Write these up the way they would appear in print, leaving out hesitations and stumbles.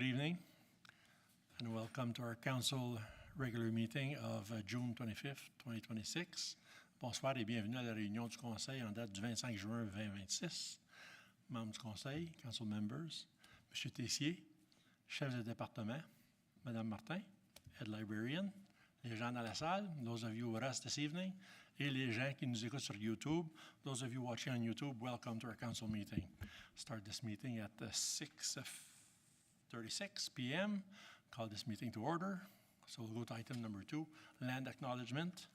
Good evening, and welcome to our council regular meeting of June 25th, 2026. Bonsoir et bienvenue à la réunion du conseil en date du 25 juin 2026. Membres du conseil, council members, M. Tessier, chef de département, Mme Martin, head librarian, les gens dans la salle, those of you with us this evening, et les gens qui nous écoutent sur YouTube. Those of you watching on YouTube, welcome to our council meeting. Start this meeting at 6:36 p.m. Call this meeting to order. So we'll go to item number 2, land acknowledgement.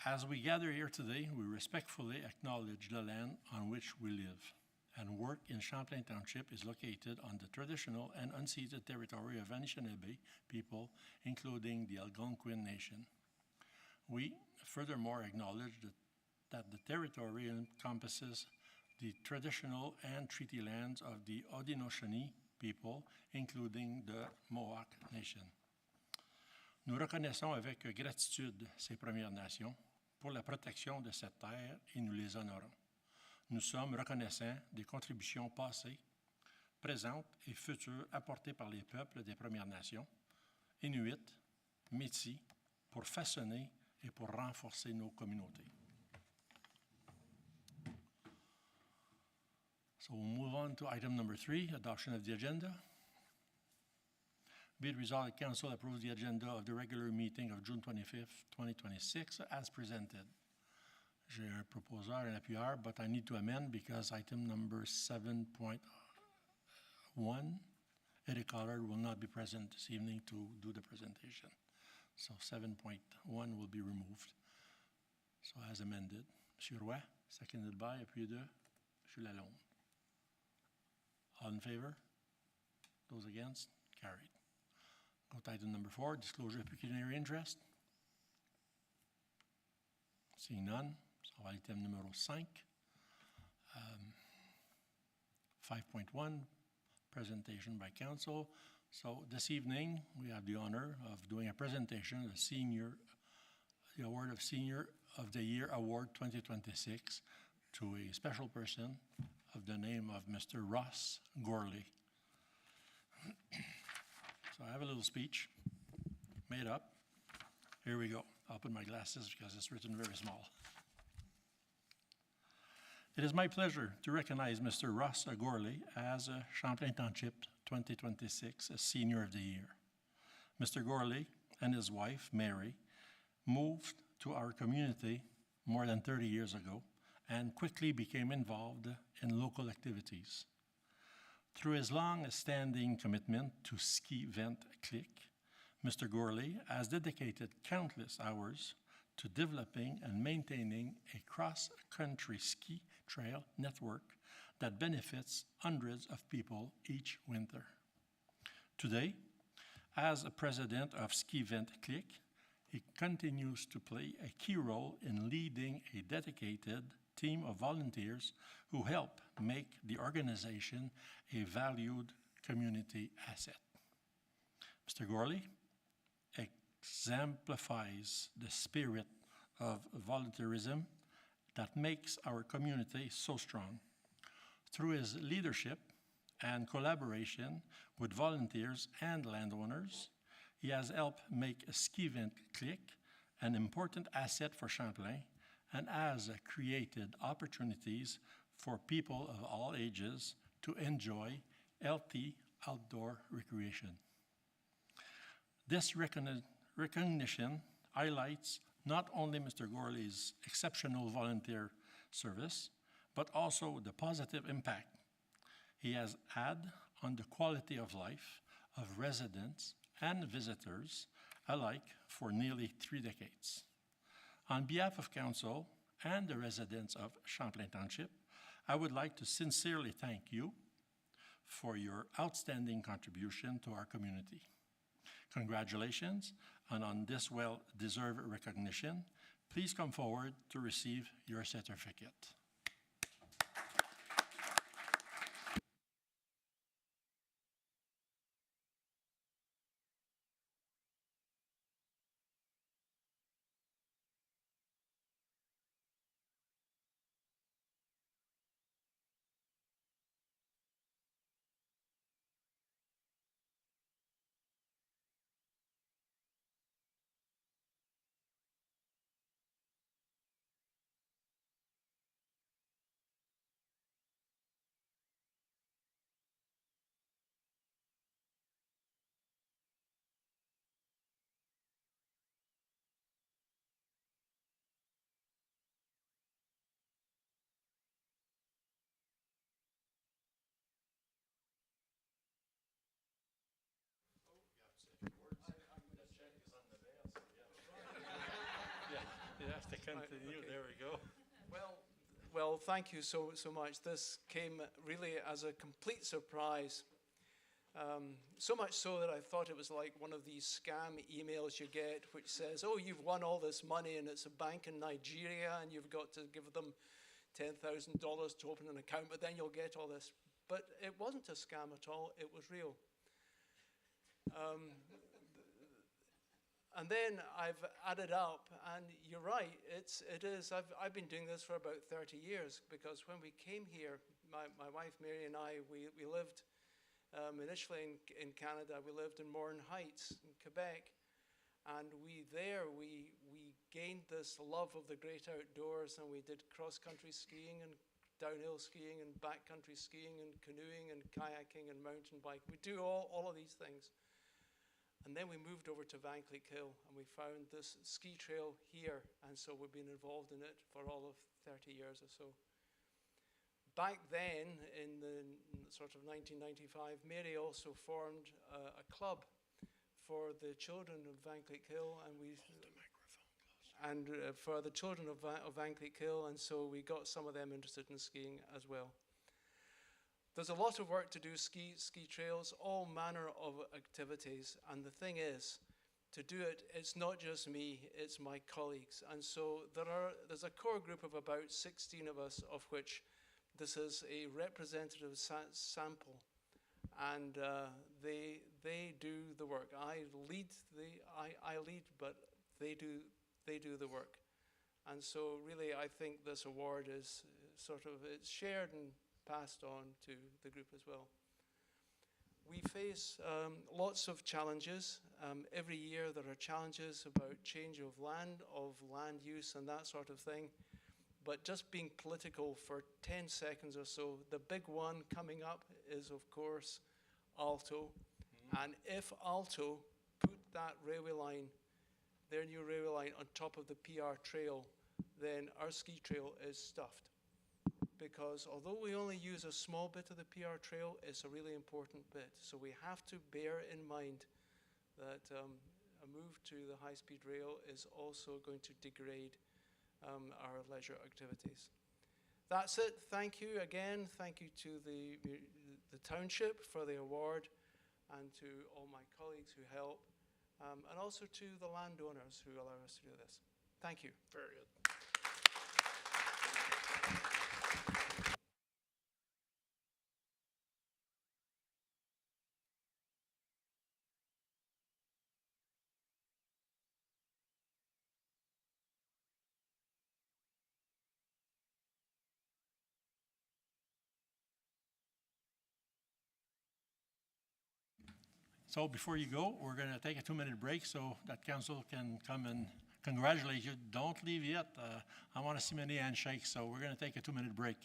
As we gather here today, we respectfully acknowledge the land on which we live and work in Champlain Township is located on the traditional and unceded territory of Anishinaabe people, including the Algonquin Nation. We furthermore acknowledge that the territory encompasses the traditional and treaty lands of the Haudenosaunee people, including the Mohawk Nation. Nous reconnaissons avec gratitude ces Premières Nations pour la protection de cette terre et nous les honorons. Nous sommes reconnaissants des contributions passées, présentes et futures apportées par les peuples des Premières Nations, Inuits, Métis, pour façonner et pour renforcer nos communautés. So we'll move on to item number 3, adoption of the agenda. Be it resolved that Council approves the agenda of the regular meeting of June 25th, 2026 as presented. J'ai un proposeur, un appuyeur, but I need to amend because item number 7.1, Eric Collard will not be present this evening to do the presentation. So 7.1 will be removed. So as amended. M. Roy, seconded by, appuyé de M. Lalonde. All in favor? Those against? Carried. Go to item number 4, disclosure of pecuniary interest. Seeing none, so item number 5. 5.1, presentation by council. So this evening, we have the honor of doing a presentation of the award of Senior of the Year Award 2026 to a special person of the name of Mr. Ross Gorley. So I have a little speech made up. Here we go. I'll put my glasses because it's written very small. It is my pleasure to recognize Mr. Ross Gorley as a Champlain Township 2026 Senior of the Year. Mr. Gorley and his wife, Mary, moved to our community more than 30 years ago and quickly became involved in local activities. Through his long-standing commitment to Ski Vent Click, Mr. Gorley has dedicated countless hours to developing and maintaining a cross-country ski trail network that benefits hundreds of people each winter. Today, as a president of Ski Vent Click, he continues to play a key role in leading a dedicated team of volunteers who help make the organization a valued community asset. Mr. Gorley exemplifies the spirit of volunteerism that makes our community so strong. Through his leadership and collaboration with volunteers and landowners, he has helped make a Ski Vent Click an important asset for Champlain and has created opportunities for people of all ages to enjoy healthy outdoor recreation. This recognition highlights not only Mr. Gorley's exceptional volunteer service, but also the positive impact he has had on the quality of life of residents and visitors alike for nearly 3 decades. On behalf of Council and the residents of Champlain Township, I would like to sincerely thank you for your outstanding contribution to our community. Congratulations, and on this well-deserved recognition, please come forward to receive your certificate. continue. Okay. There we go. Well, thank you so much. This came really as a complete surprise. So much so that I thought it was like one of these scam emails you get, which says, "Oh, you've won all this money, and it's a bank in Nigeria, and you've got to give them $10,000 to open an account, but then you'll get all this." But it wasn't a scam at all. It was real. And then I've added up, and you're right, it is. I've been doing this for about 30 years, because when we came here, my wife Mary and I, we lived initially in Canada. We lived in Morin Heights in Quebec, and we gained this love of the great outdoors, and we did cross-country skiing and downhill skiing and backcountry skiing and canoeing and kayaking and mountain biking. We do all of these things. And then we moved over to Van Cleek Hill, and we found this ski trail here, and so we've been involved in it for all of 30 years or so. Back then, in the sort of 1995, Mary also formed a club for the children of Van Cleek Hill, and for the children of Van Cleek Hill, and so we got some of them interested in skiing as well. There's a lot of work to do, ski trails, all manner of activities, and the thing is, to do it, it's not just me, it's my colleagues. And so there's a core group of about 16 of us, of which this is a representative sample, and they do the work. I lead, but they do the work. And so really, I think this award is it's shared and passed on to the group as well. We face lots of challenges. Every year there are challenges about change of land use and that sort of thing. But just being political for 10 seconds or so, the big one coming up is, of course, Alto. And if Alto put that railway line, their new railway line, on top of the PR trail, then our ski trail is stuffed. Because although we only use a small bit of the PR trail, it's a really important bit. So we have to bear in mind that a move to the high-speed rail is also going to degrade our leisure activities. That's it. Thank you again. Thank you to the Township for the award, and to all my colleagues who help, and also to the landowners who allow us to do this. Thank you. Very good. So before you go, we're going to take a 2-minute break so that council can come and congratulate you. Don't leave yet. I want to see many handshakes, so we're going to take a 2-minute break.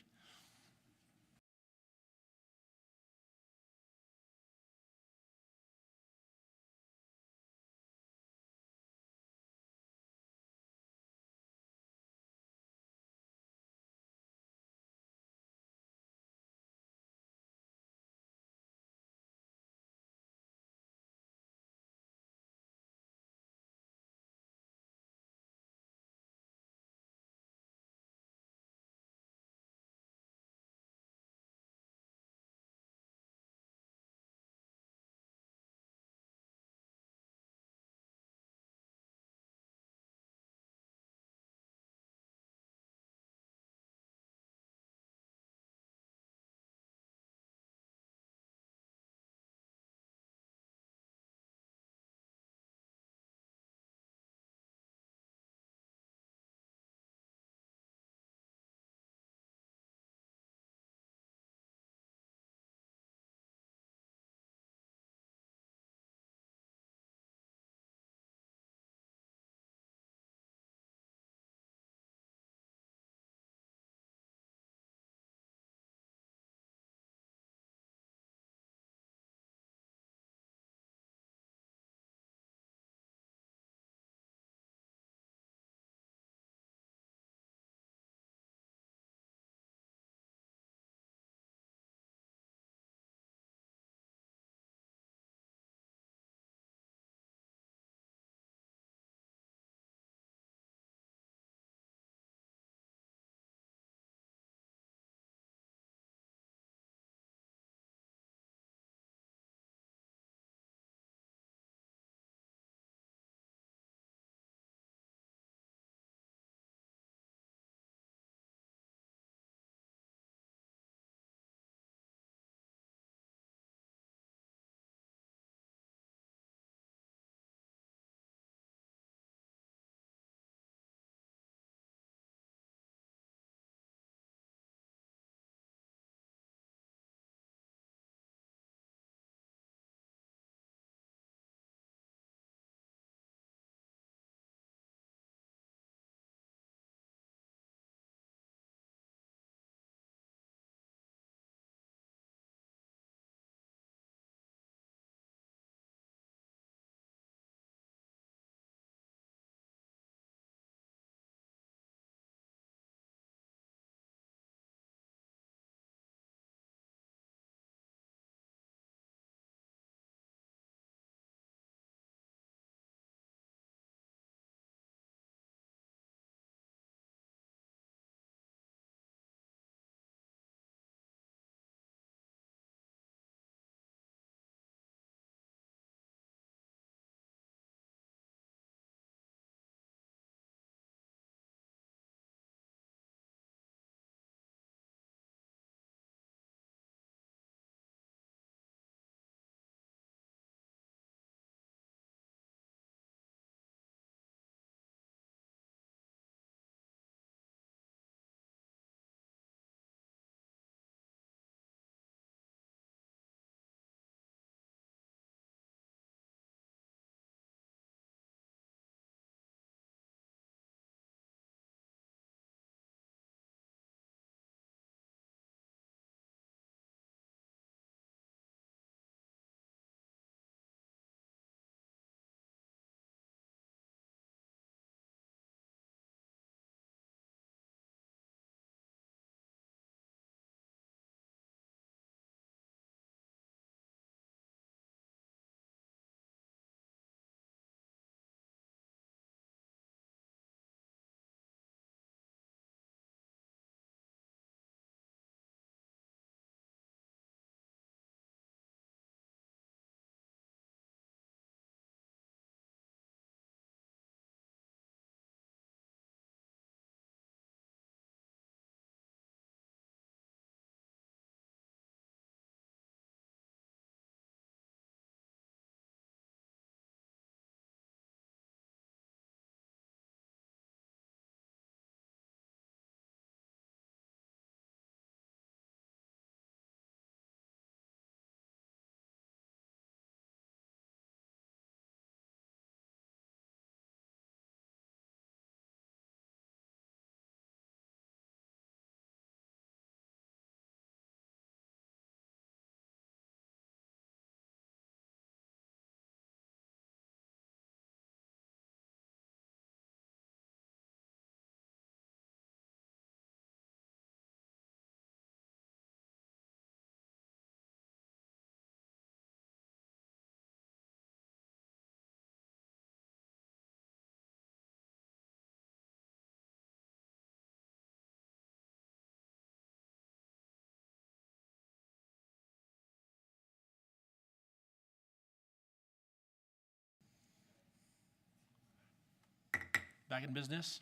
Back in business.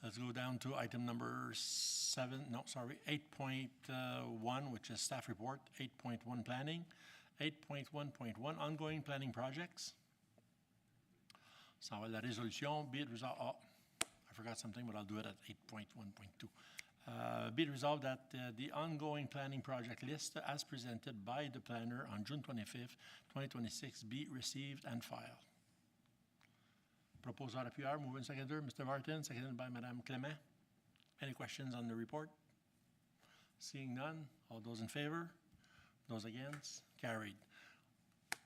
Let's go down to item number 8.1, which is staff report, 8.1 planning, 8.1.1 ongoing planning projects. Ça va la résolution, be it resolved, oh, I forgot something, but I'll do it at 8.1.2. Be it resolved that the ongoing planning project list as presented by the planner on June 25th, 2026 be received and filed. Proposal appuyeur, moved and seconded, Mr. Martin, seconded by Madame Clement. Any questions on the report? Seeing none, all those in favor? Those against? Carried.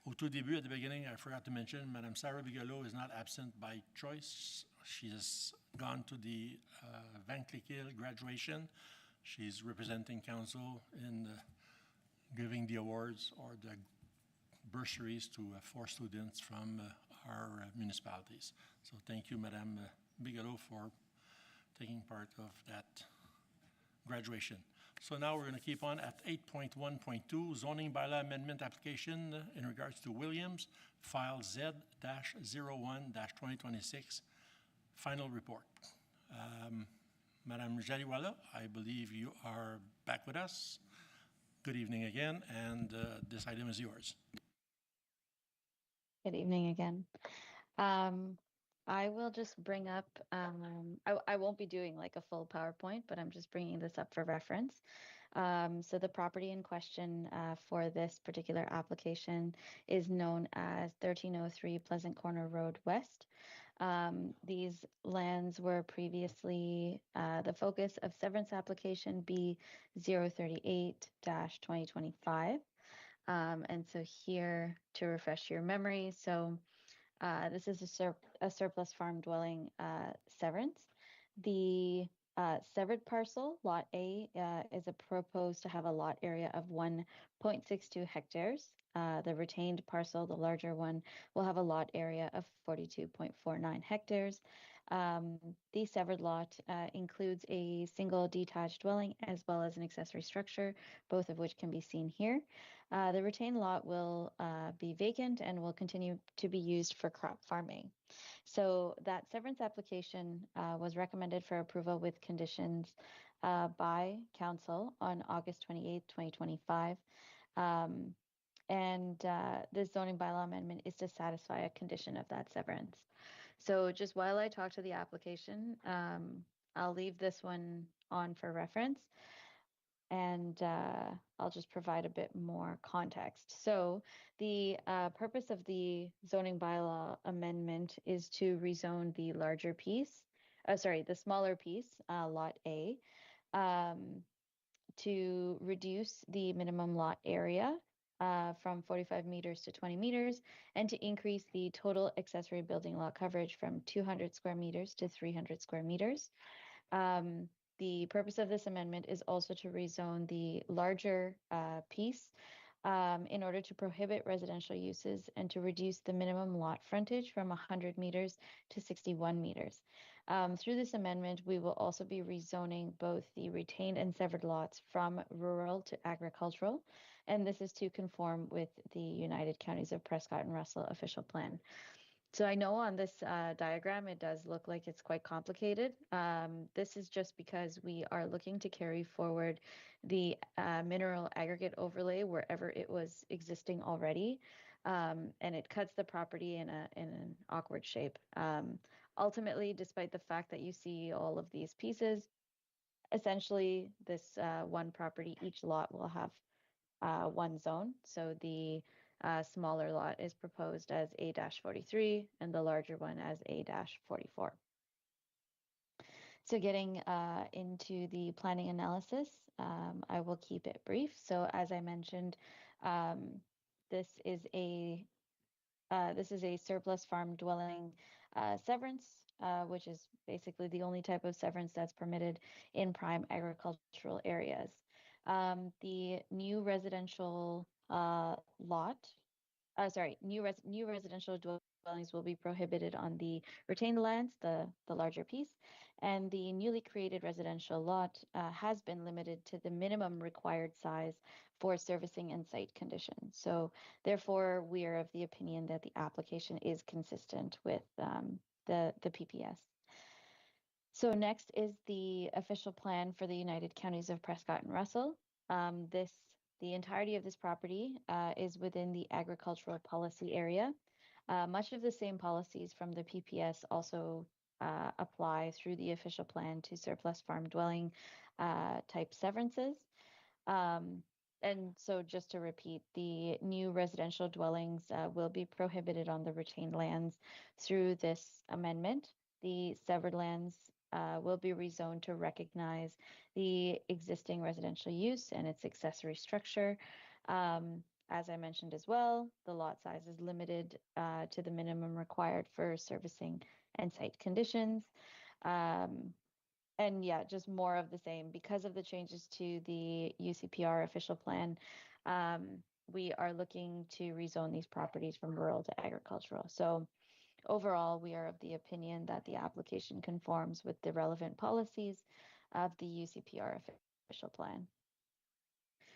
Au tout début, at the beginning, I forgot to mention, Madame Sarah Bigelow is not absent by choice. She has gone to the Van Clicquot graduation. She's representing council in giving the awards or the bursaries to 4 students from our municipalities. So thank you, Madame Bigelow, for taking part of that graduation. So now we're going to keep on at 8.1.2, zoning bylaw amendment application in regards to Williams, file Z-01-2026, final report. Madame Jaliwala, I believe you are back with us. Good evening again, and this item is yours. Good evening again. I will just bring up, I won't be doing like a full PowerPoint, but I'm just bringing this up for reference. So the property in question for this particular application is known as 1303 Pleasant Corner Road West. These lands were previously the focus of severance application B038-2025. And so here, to refresh your memory, so this is a surplus farm dwelling severance. The severed parcel, Lot A, is proposed to have a lot area of 1.62 hectares. The retained parcel, the larger one, will have a lot area of 42.49 hectares. The severed lot includes a single detached dwelling as well as an accessory structure, both of which can be seen here. The retained lot will be vacant and will continue to be used for crop farming. So that severance application was recommended for approval with conditions by Council on August 28th, 2025. This zoning bylaw amendment is to satisfy a condition of that severance. So just while I talk to the application, I'll leave this one on for reference, and I'll just provide a bit more context. So the purpose of the zoning bylaw amendment is to rezone the larger piece, the smaller piece, Lot A, to reduce the minimum lot area from 45 meters to 20 meters, and to increase the total accessory building lot coverage from 200 square meters to 300 square meters. The purpose of this amendment is also to rezone the larger piece in order to prohibit residential uses and to reduce the minimum lot frontage from 100 meters to 61 meters. Through this amendment, we will also be rezoning both the retained and severed lots from rural to agricultural, and this is to conform with the United Counties of Prescott and Russell official plan. So I know on this diagram, it does look like it's quite complicated. This is just because we are looking to carry forward the mineral aggregate overlay wherever it was existing already, and it cuts the property in an awkward shape. Ultimately, despite the fact that you see all of these pieces, essentially this one property, each lot will have one zone. So the smaller lot is proposed as A-43 and the larger one as A-44. So getting into the planning analysis, I will keep it brief. So as I mentioned, this is a surplus farm dwelling severance, which is basically the only type of severance that's permitted in prime agricultural areas. The new residential new residential dwellings will be prohibited on the retained lands, the larger piece, and the newly created residential lot has been limited to the minimum required size for servicing and site conditions. So therefore, we are of the opinion that the application is consistent with the PPS. So next is the official plan for the United Counties of Prescott and Russell. The entirety of this property is within the agricultural policy area. Much of the same policies from the PPS also apply through the official plan to surplus farm dwelling type severances. And so just to repeat, the new residential dwellings will be prohibited on the retained lands through this amendment. The severed lands will be rezoned to recognize the existing residential use and its accessory structure. As I mentioned as well, the lot size is limited to the minimum required for servicing and site conditions. And yeah, just more of the same. Because of the changes to the UCPR official plan, we are looking to rezone these properties from rural to agricultural. So overall, we are of the opinion that the application conforms with the relevant policies of the UCPR official plan.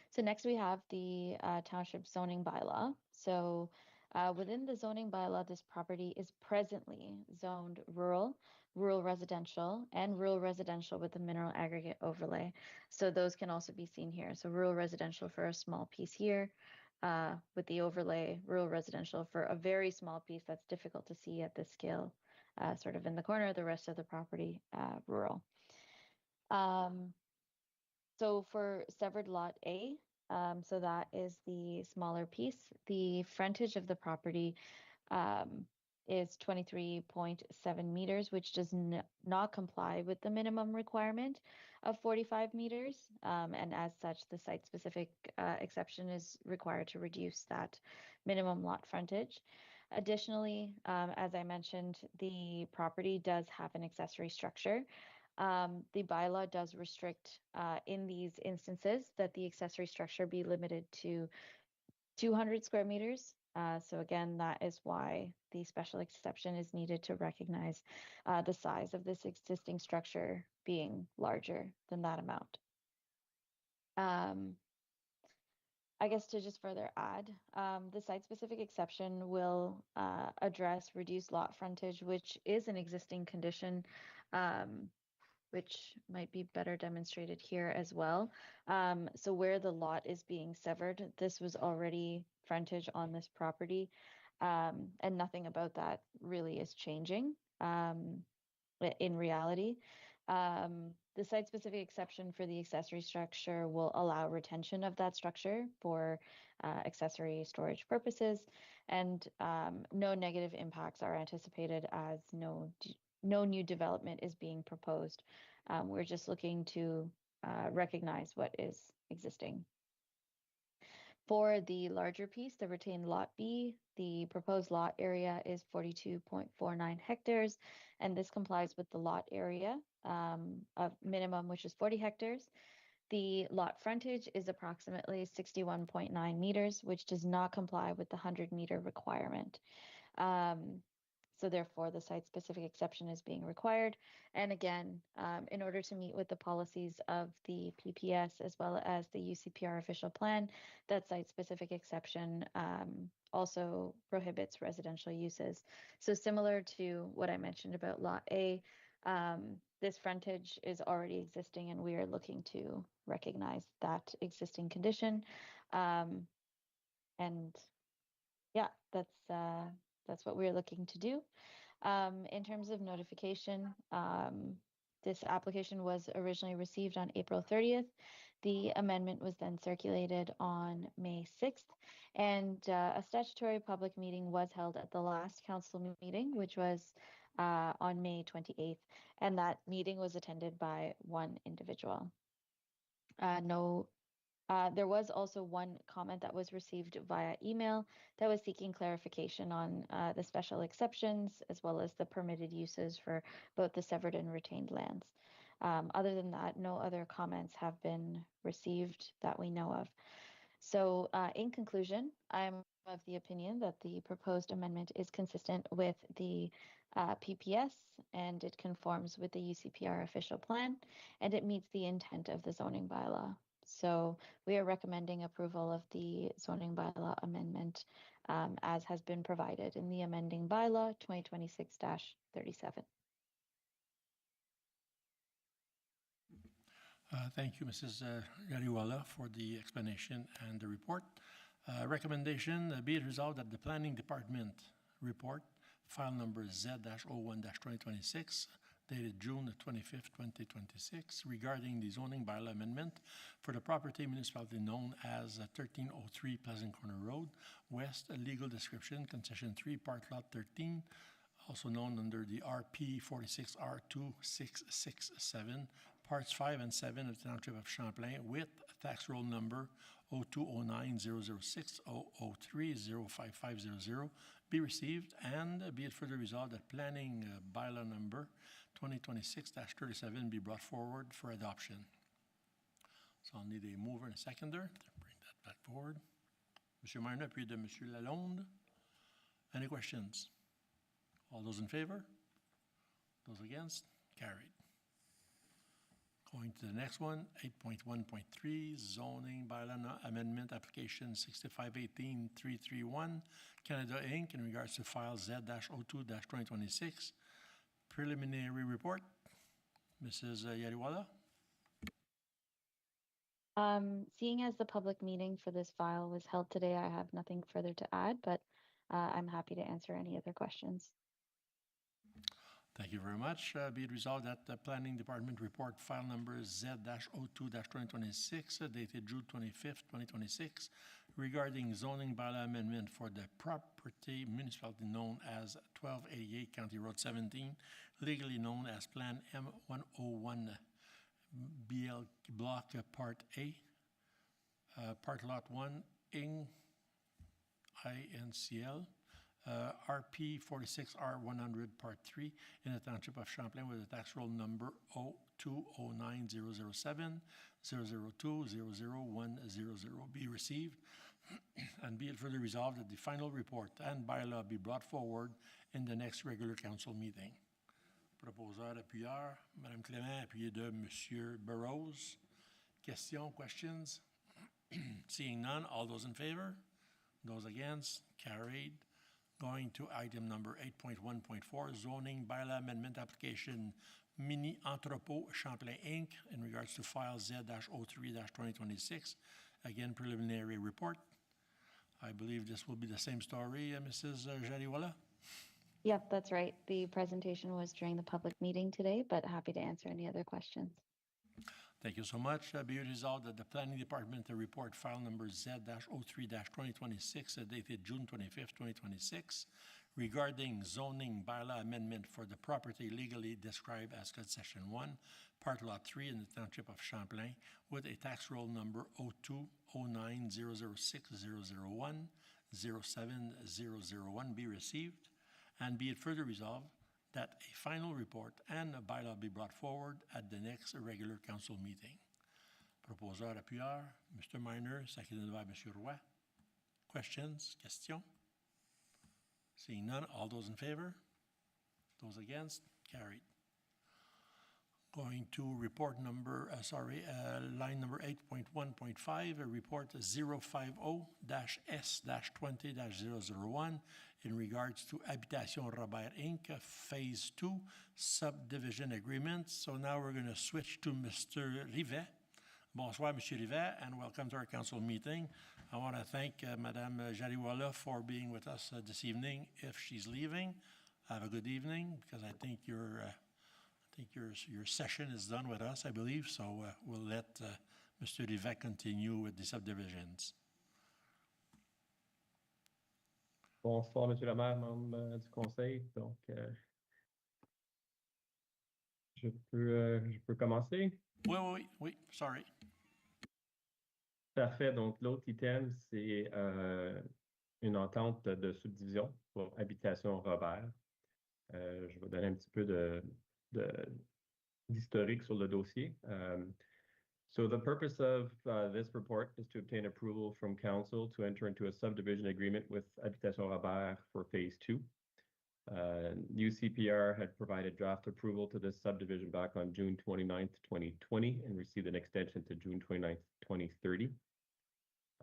So next we have the township zoning bylaw. So within the zoning bylaw, this property is presently zoned rural residential, and rural residential with a mineral aggregate overlay. So those can also be seen here. So rural residential for a small piece here, with the overlay, rural residential for a very small piece that's difficult to see at this scale, sort of in the corner, the rest of the property, rural. So for severed lot A, so that is the smaller piece, the frontage of the property is 23.7 meters, which does not comply with the minimum requirement of 45 meters. And as such, the site-specific exception is required to reduce that minimum lot frontage. Additionally, as I mentioned, the property does have an accessory structure. The bylaw does restrict in these instances that the accessory structure be limited to 200 square meters. So again, that is why the special exception is needed to recognize the size of this existing structure being larger than that amount. I guess to just further add, the site-specific exception will address reduced lot frontage, which is an existing condition, which might be better demonstrated here as well. So where the lot is being severed, this was already frontage on this property, and nothing about that really is changing in reality. The site-specific exception for the accessory structure will allow retention of that structure for accessory storage purposes, and no negative impacts are anticipated as no new development is being proposed. We're just looking to recognize what is existing. For the larger piece, the retained lot B, the proposed lot area is 42.49 hectares, and this complies with the lot area of minimum, which is 40 hectares. The lot frontage is approximately 61.9 meters, which does not comply with the 100-meter requirement. So therefore, the site-specific exception is being required. And again, in order to meet with the policies of the PPS as well as the UCPR official plan, that site-specific exception also prohibits residential uses. So similar to what I mentioned about Lot A, this frontage is already existing, and we are looking to recognize that existing condition. And yeah, that's what we're looking to do. In terms of notification, this application was originally received on April 30th. The amendment was then circulated on May 6th, and a statutory public meeting was held at the last council meeting, which was on May 28th, and that meeting was attended by one individual. There was also one comment that was received via email that was seeking clarification on the special exceptions as well as the permitted uses for both the severed and retained lands. Other than that, no other comments have been received that we know of. So in conclusion, I'm of the opinion that the proposed amendment is consistent with the PPS, and it conforms with the UCPR official plan, and it meets the intent of the zoning bylaw. So we are recommending approval of the zoning bylaw amendment as has been provided in the amending bylaw 2026-37. Thank you, Mrs. Yariwala, for the explanation and the report. Recommendation, be it resolved that the Planning Department report, file number Z-01-2026, dated June 25th, 2026, regarding the zoning bylaw amendment for the property municipality known as 1303 Pleasant Corner Road, West, legal description, concession 3, part lot 13, also known under the RP 46R2667, parts 5 and 7 of the Township of Champlain, with tax roll number 0209-006-003-05500, be received, and be it further resolved that planning bylaw number 2026-37 be brought forward for adoption. So I'll need a mover and a seconder to bring that back forward. Monsieur Marner, appuyé de Monsieur Lalonde. Any questions? All those in favor? Those against? Carried. Going to the next one, 8.1.3, zoning bylaw amendment application 6518-331, Canada Inc. in regards to file Z-02-2026. Preliminary report. Mrs. Yariwala. Seeing as the public meeting for this file was held today, I have nothing further to add, but I'm happy to answer any other questions. Thank you very much. Be it resolved that the Planning Department report file number Z-02-2026, dated June 25th, 2026, regarding zoning bylaw amendment for the property municipality known as 1288 County Road 17, legally known as Plan M101 BL Block Part A, Part Lot 1, INCL, RP 46R100 Part 3 in the Township of Champlain with a tax roll number 0209-007-002-00100 be received, and be it further resolved that the final report and bylaw be brought forward in the next regular council meeting. Proposeur, appuyeur, Madame Clément, appuyé de Monsieur Burrows. Questions, questions? Seeing none, all those in favor? Those against? Carried. Going to item number 8.1.4, zoning bylaw amendment application Mini Entrepôt Champlain Inc. in regards to file Z-03-2026. Again, preliminary report. I believe this will be the same story, Mrs. Jariwala. Yep, that's right. The presentation was during the public meeting today, but happy to answer any other questions. Thank you so much. Be it resolved that the Planning Department report file number Z-03-2026, dated June 25th, 2026, regarding zoning bylaw amendment for the property legally described as concession 1, part lot 3 in the Township of Champlain, with a tax roll number 0209-006-001-07001 be received, and be it further resolved that a final report and a bylaw be brought forward at the next regular council meeting. Proposeur, appuyeur, Mr. Marner, seconded by Monsieur Roy. Questions? Questions? Seeing none, all those in favor? Those against? Carried. Going to report number, line number 8.1.5, report 050-S-20-001 in regards to Habitation Robert Inc., Phase 2, Subdivision Agreement. So now we're going to switch to Mr. Rivet. Bonsoir, Monsieur Rivet, and welcome to our council meeting. I want to thank Madame Jariwala for being with us this evening. If she's leaving, have a good evening, because I think your session is done with us, I believe. So we'll let Mr. Rivet continue with the subdivisions. Bonsoir, Monsieur le maire, membre du conseil. Donc, je peux commencer? Oui, sorry. Parfait. Donc, l'autre item, c'est une entente de subdivision pour Habitation Robert. Je vais donner un petit peu d'historique sur le dossier. So the purpose of this report is to obtain approval from council to enter into a subdivision agreement with Habitation Robert for Phase 2. UCPR had provided draft approval to this subdivision back on June 29th, 2020 and received an extension to June 29th, 2030.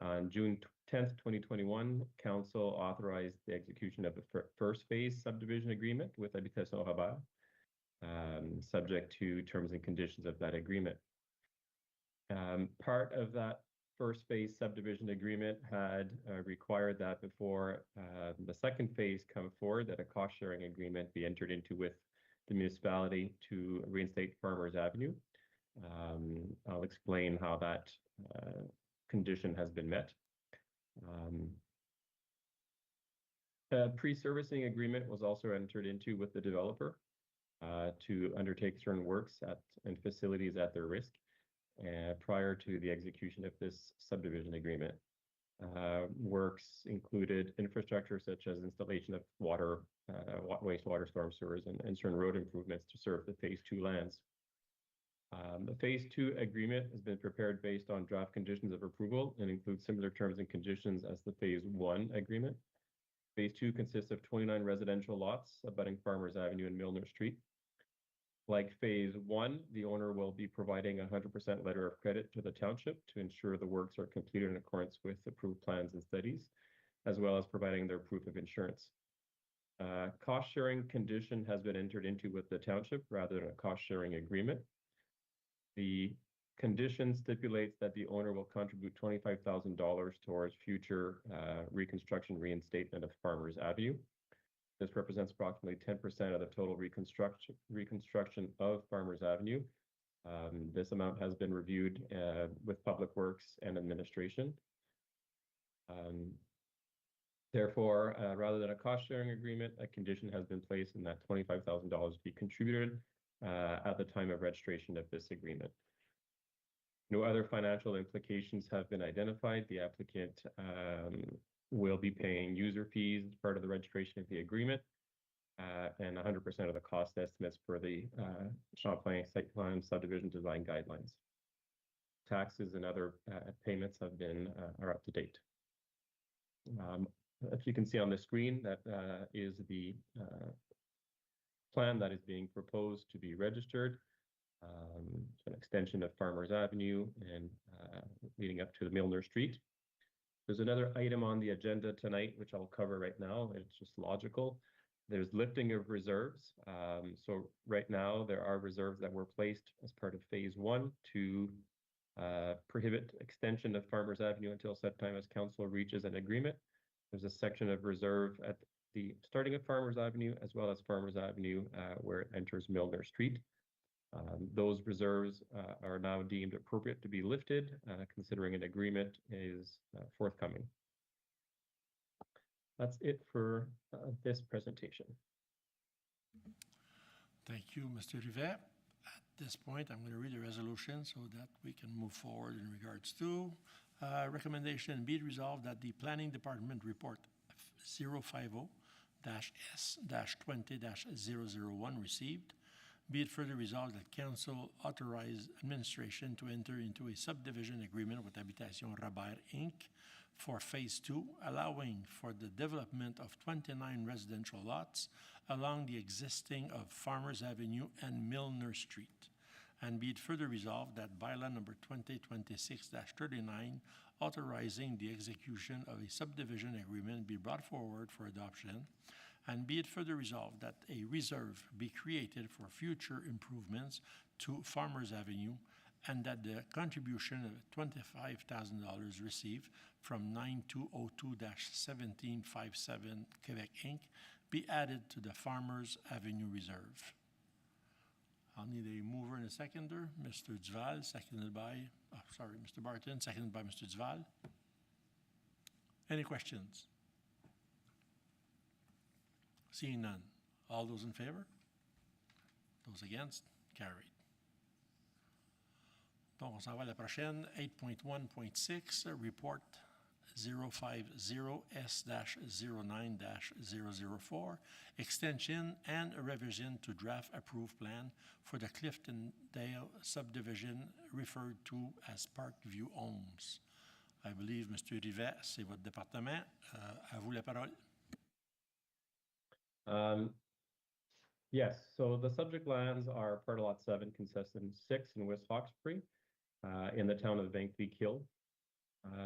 On June 10th, 2021, Council authorized the execution of the first phase subdivision agreement with Habitation Robert, subject to terms and conditions of that agreement. Part of that first phase subdivision agreement had required that before the second phase come forward, that a cost sharing agreement be entered into with the municipality to reinstate Farmers Avenue. I'll explain how that condition has been met. A pre-servicing agreement was also entered into with the developer to undertake certain works and facilities at their risk prior to the execution of this subdivision agreement. Works included infrastructure such as installation of water, wastewater, storm sewers, and certain road improvements to serve the Phase 2 lands. The Phase 2 agreement has been prepared based on draft conditions of approval and includes similar terms and conditions as the Phase 1 agreement. Phase 2 consists of 29 residential lots abutting Farmers Avenue and Milner Street. Like Phase 1, the owner will be providing a 100% letter of credit to the township to ensure the works are completed in accordance with approved plans and studies, as well as providing their proof of insurance. Cost sharing condition has been entered into with the township rather than a cost sharing agreement. The condition stipulates that the owner will contribute $25,000 towards future reconstruction reinstatement of Farmers Avenue. This represents approximately 10% of the total reconstruction of Farmers Avenue. This amount has been reviewed with Public Works and Administration. Therefore, rather than a cost-sharing agreement, a condition has been placed in that $25,000 be contributed at the time of registration of this agreement. No other financial implications have been identified. The applicant will be paying user fees as part of the registration of the agreement, and 100% of the cost estimates for the Champlain site plan subdivision design guidelines. Taxes and other payments are up to date. If you can see on the screen, that is the plan that is being proposed to be registered. An extension of Farmers Avenue and leading up to the Milner Street. There's another item on the agenda tonight, which I'll cover right now. It's just logical. There's lifting of reserves. So right now, there are reserves that were placed as part of Phase 1 to prohibit extension of Farmers Avenue until such time as council reaches an agreement. There's a section of reserve at the starting of Farmers Avenue, as well as Farmers Avenue where it enters Milner Street. Those reserves are now deemed appropriate to be lifted, considering an agreement is forthcoming. That's it for this presentation. Thank you, Mr. Rivet. At this point, I'm going to read the resolution so that we can move forward in regards to recommendation. Be it resolved that the Planning Department Report 050-S-20-001 received. Be it further resolved that Council authorize administration to enter into a subdivision agreement with Habitation Robert, Inc. for Phase 2, allowing for the development of 29 residential lots along the existing of Farmers Avenue and Milner Street. And be it further resolved that bylaw number 2026-39, authorizing the execution of a subdivision agreement, be brought forward for adoption. And be it further resolved that a reserve be created for future improvements to Farmers Avenue, and that the contribution of $25,000 received from 9202-1757 Quebec Inc. be added to the Farmers Avenue Reserve. I'll need a mover and a seconder. Mr. Duval, seconded by, Mr. Barton, seconded by Mr. Duval. Any questions? Seeing none. All those in favor? Those against? Carried. Donc, on s'en va à la prochaine. 8.1.6, Report 050S-09-004, Extension and a revision to draft approved plan for the Cliftondale subdivision referred to as Parkview Homes. I believe, Mr. Rivet, c'est votre département. À vous la parole. Yes, so the subject lands are part of Lot 7, Concession 6 in West Hawkesbury, in the town of Vankleek Hill.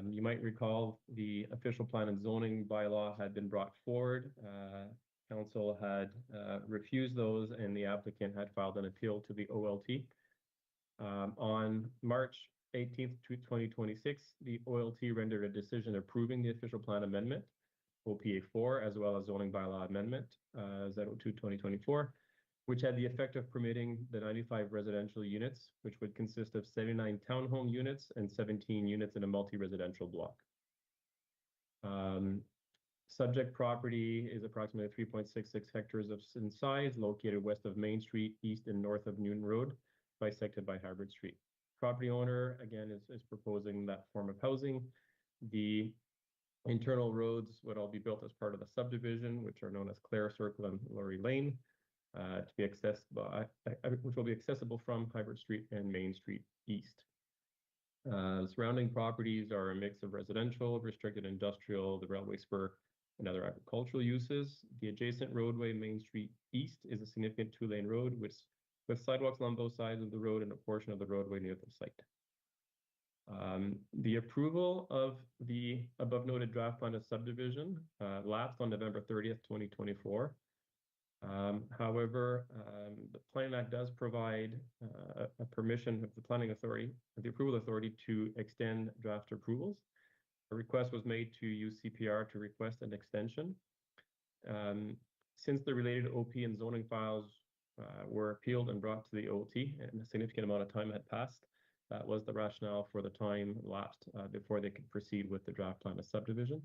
You might recall the official plan and zoning bylaw had been brought forward. Council had refused those, and the applicant had filed an appeal to the OLT. On March 18th, 2026, the OLT rendered a decision approving the official plan amendment, OPA 4, as well as zoning bylaw amendment, Z02 2024, which had the effect of permitting the 95 residential units, which would consist of 79 townhome units and 17 units in a multi-residential block. Subject property is approximately 3.66 hectares in size, located west of Main Street, east and north of Newton Road, bisected by Hybrid Street. Property owner, again, is proposing that form of housing. The internal roads would all be built as part of the subdivision, which are known as Clare Circle and Laurie Lane, to be accessed by, which will be accessible from Hybrid Street and Main Street East. Surrounding properties are a mix of residential, restricted industrial, the railway spur, and other agricultural uses. The adjacent roadway, Main Street East, is a significant two-lane road with sidewalks along both sides of the road and a portion of the roadway near the site. The approval of the above noted draft plan of subdivision lapsed on November 30th, 2024. However, the Planning Act does provide a permission of the planning authority, the approval authority, to extend draft approvals. A request was made to UCPR to request an extension. Since the related OP and zoning files were appealed and brought to the OLT, and a significant amount of time had passed, that was the rationale for the time lapsed before they could proceed with the draft plan of subdivision.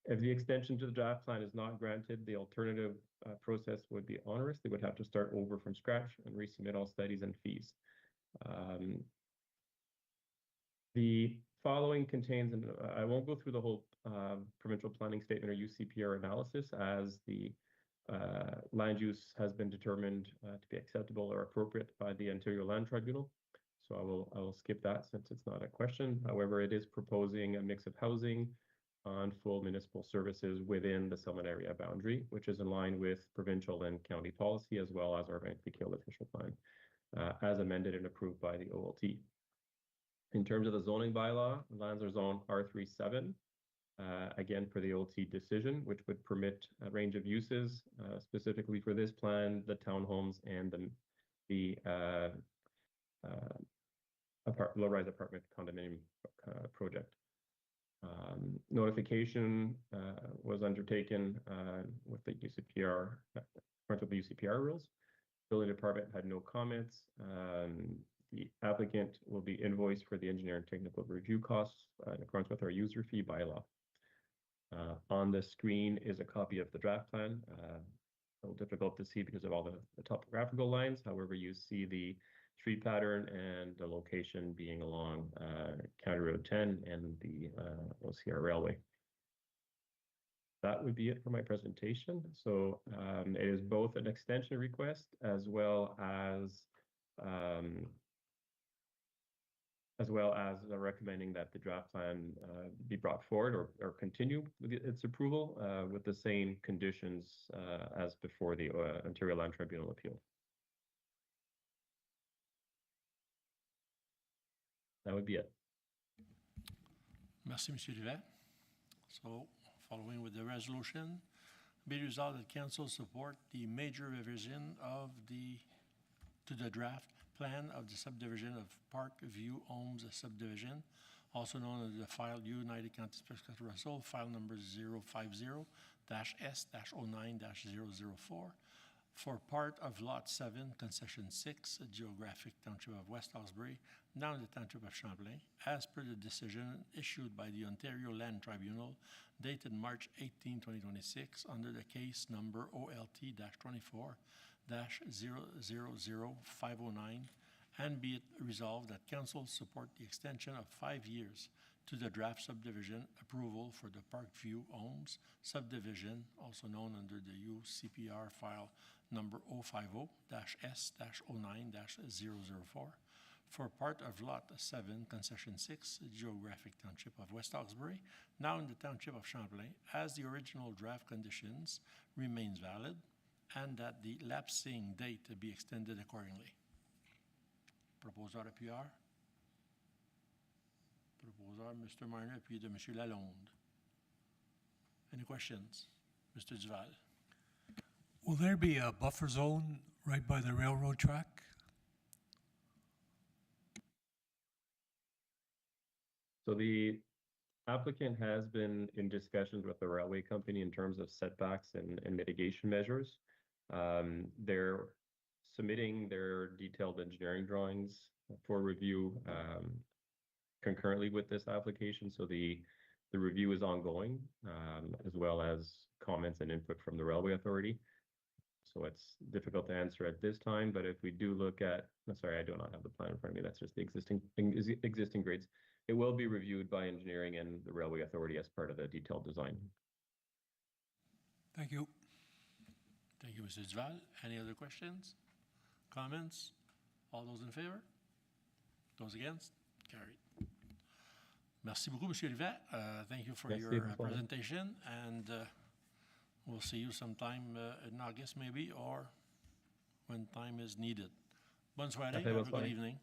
If the extension to the draft plan is not granted, the alternative process would be onerous. They would have to start over from scratch and resubmit all studies and fees. The following contains, and I won't go through the whole provincial planning statement or UCPR analysis, as the land use has been determined to be acceptable or appropriate by the Ontario Land Tribunal. So I will skip that since it's not a question. However, it is proposing a mix of housing on full municipal services within the settlement area boundary, which is in line with provincial and county policy, as well as our Vankleek official plan, as amended and approved by the OLT. In terms of the zoning bylaw, lands are zoned R37, again for the OLT decision, which would permit a range of uses, specifically for this plan, the townhomes and the low-rise apartment condominium project. Notification was undertaken with the UCPR, according to the UCPR rules. Building department had no comments. The applicant will be invoiced for the engineer and technical review costs in accordance with our user fee bylaw. On the screen is a copy of the draft plan. A little difficult to see because of all the topographical lines. However, you see the street pattern and the location being along County Road 10 and the OCR Railway. That would be it for my presentation. So it is both an extension request as well as recommending that the draft plan be brought forward or continue with its approval with the same conditions as before the Ontario Land Tribunal appeal. That would be it. Merci, Monsieur Rivet. So, following with the resolution, be resolved that Council support the major revision to the draft plan of the subdivision of Park View Homes subdivision, also known as the file United County Special Russell, file number 050-S-09-004, for part of Lot 7, Concession 6, Geographic Township of West Hawkesbury, now in the Township of Champlain, as per the decision issued by the Ontario Land Tribunal, dated March 18, 2026, under the case number OLT-24-000509, and be it resolved that Council support the extension of 5 years to the draft subdivision approval for the Parkview Homes subdivision, also known under the UCPR file number 050-S-09-004, for part of Lot 7, Concession 6, Geographic Township of West Hawkesbury, now in the Township of Champlain, as the original draft conditions remains valid, and that the lapsing date be extended accordingly. Proposeur appuyeur. Proposeur, Mr. Marner, appuyé de Monsieur Lalonde. Any questions? Mr. Duval. Will there be a buffer zone right by the railroad track? So the applicant has been in discussions with the railway company in terms of setbacks and mitigation measures. They're submitting their detailed engineering drawings for review concurrently with this application. So the review is ongoing, as well as comments and input from the railway authority. So it's difficult to answer at this time, but if we do look at, sorry, I do not have the plan in front of me. That's just the existing grades. It will be reviewed by engineering and the railway authority as part of the detailed design. Thank you. Thank you, Mr. Duval. Any other questions? Comments? All those in favor? Those against? Carried. Merci beaucoup, Monsieur Rivet. Thank you for Merci, your Antoine. presentation, and we'll see you sometime in August maybe, or when time is needed. Bonne soirée, Parfait, have bonne a good soirée. evening.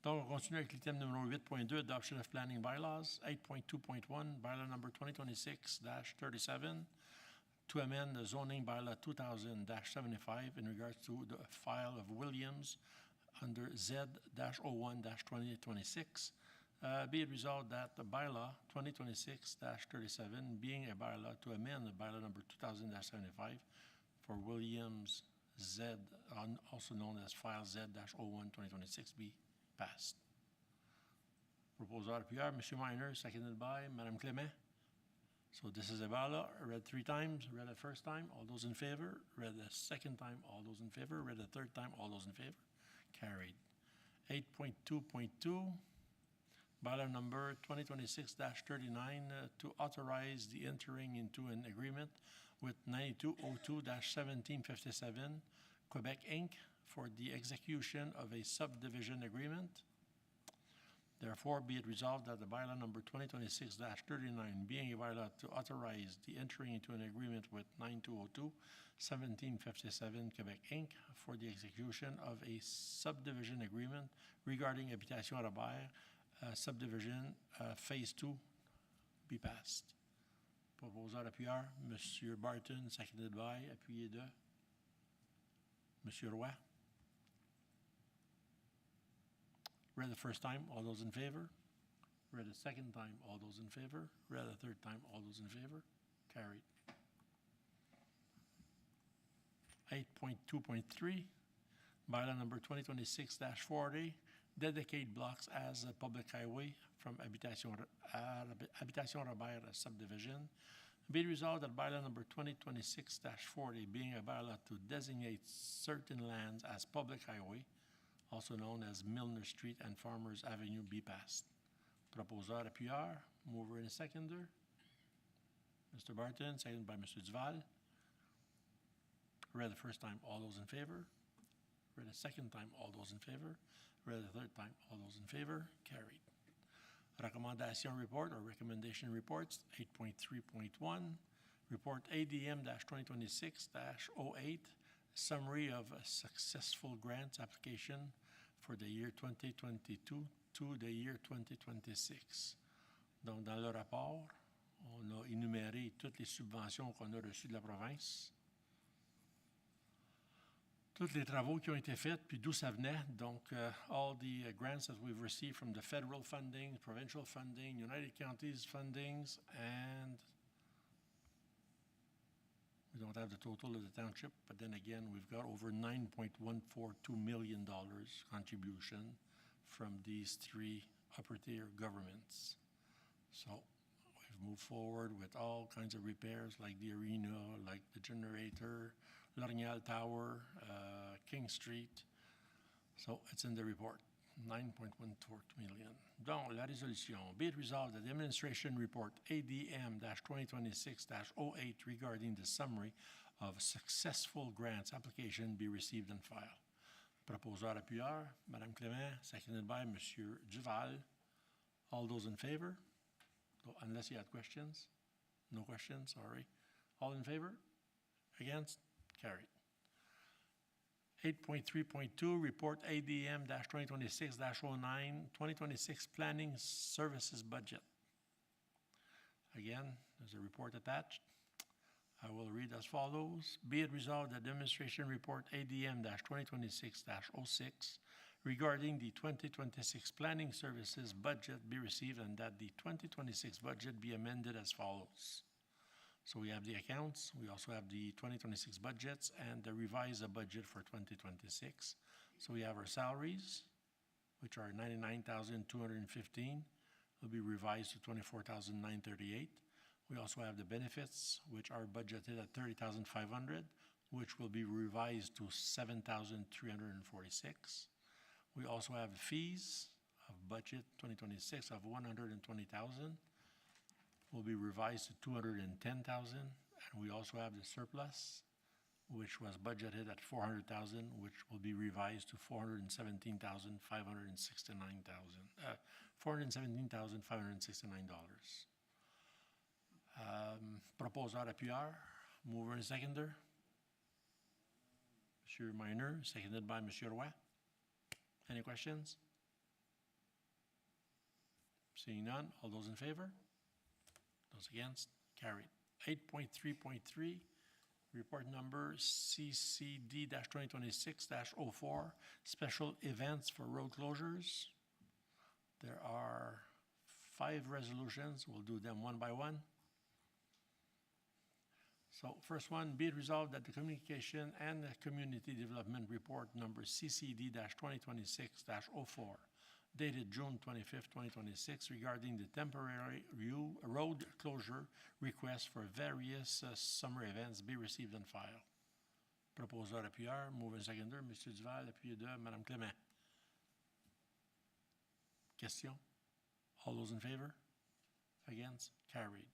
Donc, on continue avec l'item numéro 8.2, Adoption of Planning Bylaws. 8.2.1, Bylaw number 2026-37, to amend the zoning bylaw 2000-75 in regards to the file of Williams under Z-01-2026. Be it resolved that the bylaw 2026-37, being a bylaw to amend the bylaw number 2000-75 for Williams Z, also known as file Z-01-2026, be passed. Proposal appuyeur, M. Minor, seconded by Mme Clément. So this is a bylaw, read 3 times, read the first time, all those in favor, read the second time, all those in favor, read the third time, all those in favor, carried. 8.2.2, bylaw number 2026-39, to authorize the entering into an agreement with 9202-1757, Quebec Inc., for the execution of a subdivision agreement. Therefore, be it resolved that the bylaw number 2026-39, being a bylaw to authorize the entering into an agreement with 9202-1757 Quebec Inc. for the execution of a subdivision agreement regarding Habitation Robert, subdivision phase 2, be passed. Proposeur appuyeur, M. Barton, seconded by, appuyé de M. Roy. Read the first time, all those in favor. Read the second time, all those in favor. Read the third time, all those in favor. Carried. 8.2.3, bylaw number 2026-40, dedicate blocks as a public highway from Habitation Robert subdivision. Be it resolved that bylaw number 2026-40, being a bylaw to designate certain lands as public highway, also known as Milner Street and Farmers Avenue, be passed. Proposeur appuyeur, mover and seconder. Mr. Barton, seconded by Mr. Duval. Read the first time, all those in favor. Read the second time, all those in favor. Read the third time, all those in favor. Carried. Recommendation report or recommendation reports, 8.3.1. Report ADM-2026-08, summary of a successful grants application for the year 2022 to the year 2026. Donc, dans le rapport, on a énuméré toutes les subventions qu'on a reçues de la province, tous les travaux qui ont été faits, puis d'où ça venait. Donc, all the grants that we've received from the federal funding, provincial funding, United Counties fundings, and we don't have the total of the township, but then again, we've got over $9.142 million contribution from these 3 upper-tier governments. So we've moved forward with all kinds of repairs like the arena, like the generator, L'Orignal Tower, King Street. So it's in the report, 9.142 million. Donc, la résolution, be it resolved that the administration report ADM-2026-08 regarding the summary of successful grants application be received and filed. Proposeur appuyeur, Mme Clément, seconded by M. Duval. All those in favor? Unless you had questions? No questions, sorry. All in favor? Against? Carried. 8.3.2, report ADM-2026-09, 2026 Planning Services Budget. Again, there's a report attached. I will read as follows. Be it resolved that the Administration Report ADM-2026-06 regarding the 2026 Planning Services Budget be received and that the 2026 budget be amended as follows. So we have the accounts, we also have the 2026 budgets and the revised budget for 2026. So we have our salaries, which are $99,215, will be revised to $24,938. We also have the benefits, which are budgeted at $30,500, which will be revised to $7,346. We also have fees of budget 2026 of $120,000. Will be revised to $210,000, and we also have the surplus, which was budgeted at $400,000, which will be revised to $417,569. Proposeur appuyeur, mover and seconder. Monsieur Minor, seconded by Monsieur Roy. Any questions? Seeing none, all those in favor? Those against? Carried. 8.3.3, report number CCD-2026-04, special events for road closures. There are 5 resolutions. We'll do them one by one. So first one, be it resolved that the Communication and Community Development Report number CCD-2026-04, dated June 25th, 2026, regarding the temporary road closure request for various summer events be received and filed. Proposeur appuyeur, mover and seconder, M. Duval, appuyé de Mme Clément. Question? All those in favor? Against? Carried.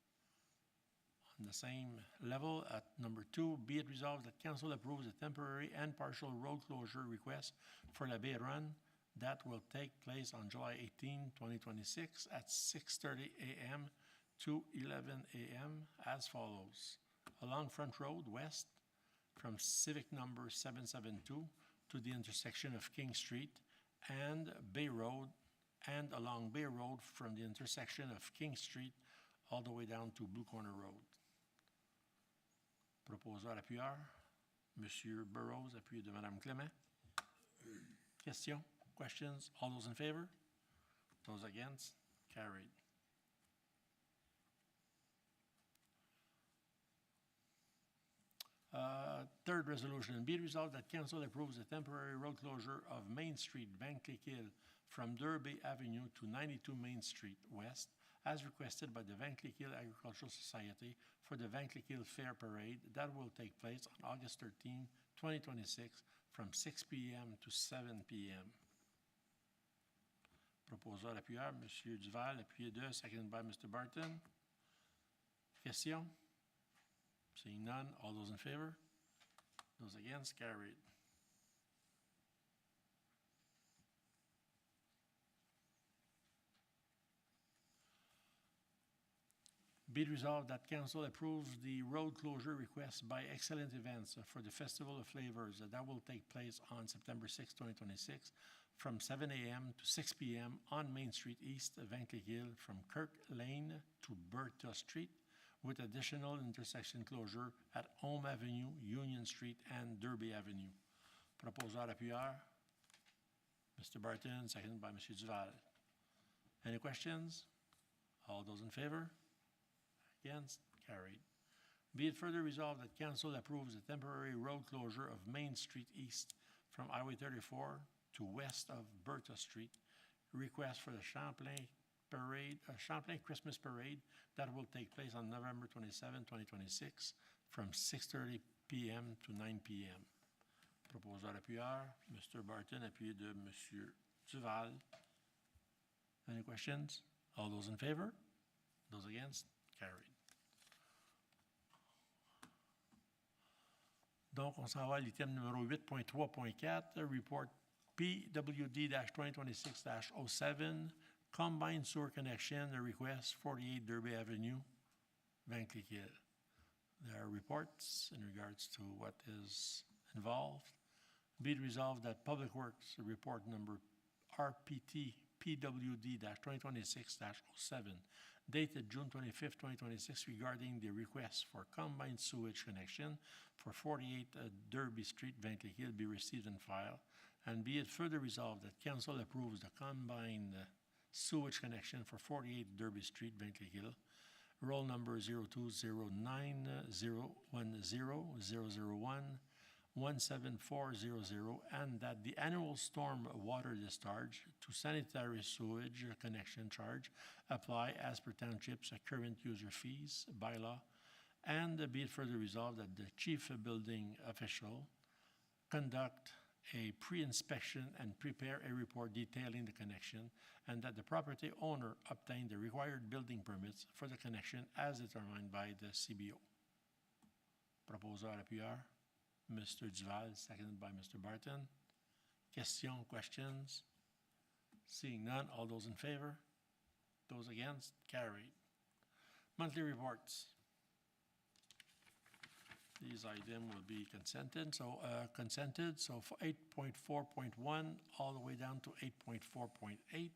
On the same level, at number 2, be it resolved that Council approves a temporary and partial road closure request for La Baie Run that will take place on July 18, 2026 at 6:30 a.m. to 11 a.m. as follows. Along Front Road West from Civic number 772 to the intersection of King Street and Bay Road, and along Bay Road from the intersection of King Street all the way down to Blue Corner Road. Proposeur appuyeur, Monsieur Burroughs, appuyé de Madame Clément. Question? Questions? All those in favor? Those against? Carried. Third resolution, be it resolved that Council approves a temporary road closure of Main Street, Van Cleek-Hill, from Derby Avenue to 92 Main Street West, as requested by the Van Cleek-Hill Agricultural Society for the Van Cleek-Hill Fair Parade that will take place on August 13, 2026, from 6 p.m. to 7 p.m. Proposeur appuyeur, M. Duval, appuyé de, seconded by Mr. Barton. Question? Seeing none, all those in favor? Those against? Carried. Be it resolved that Council approves the road closure request by Excellent Events for the Festival of Flavors that will take place on September 6, 2026, from 7 a.m. to 6 p.m. on Main Street East, Van Cleek-Hill, from Kirk Lane to Bertha Street, with additional intersection closure at Home Avenue, Union Street, and Derby Avenue. Proposeur appuyeur, Mr. Barton, seconded by Mr. Duval. Any questions? All those in favor? Against? Carried. Be it further resolved that Council approves a temporary road closure of Main Street East from Highway 34 to west of Bertha Street, request for the Champlain Christmas Parade that will take place on November 27, 2026 from 6:30 p.m. to 9 p.m. Proposeur appuyeur, Mr. Barton, appuyé de Monsieur Duval. Any questions? All those in favor? Those against? Carried. Donc, on s'en va à l'item numéro 8.3.4, report PWD-2026-07, Combined Sewer Connection, a request, 48 Derby Avenue, Van Cleek-Hill. There are reports in regards to what is involved. Be it resolved that Public Works Report number RPT PWD-2026-07, dated June 25th, 2026, regarding the request for combined sewage connection for 48 Derby Street, Vankleigh Hill, be received and filed. And be it further resolved that Council approves the combined sewage connection for 48 Derby Street, Vankleigh Hill, roll number 02090100017400, and that the annual storm water discharge to sanitary sewage connection charge apply as per Township's current user fees bylaw, and be it further resolved that the chief building official conduct a pre-inspection and prepare a report detailing the connection, and that the property owner obtain the required building permits for the connection as determined by the CBO. Proposeur appuyeur, Mr. Duval, seconded by Mr. Barton. Questions, questions? Seeing none, all those in favor? Those against? Carried. Monthly reports. These items will be consented. So for 8.4.1 all the way down to 8.4.8.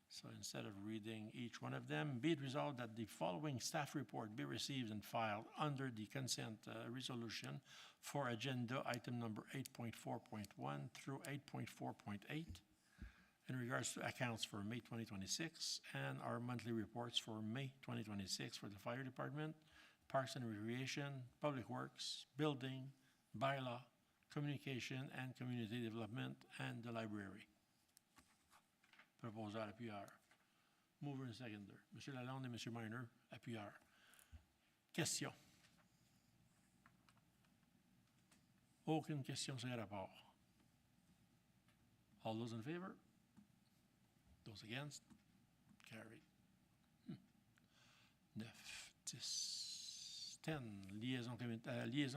So instead of reading each one of them, be it resolved that the following staff report be received and filed under the consent resolution for agenda item number 8.4.1 through 8.4.8 in regards to accounts for May 2026 and our monthly reports for May 2026 for the Fire Department, Parks and Recreation, Public Works, Building, Bylaw, Communication and Community Development, and the Library. Proposeur appuyeur. Mover and seconder. Monsieur Lalonde et Monsieur Minor, appuyeur. Question. Aucune question sur le rapport. All those in favor? Those against? Carried. 9, 10. Liaison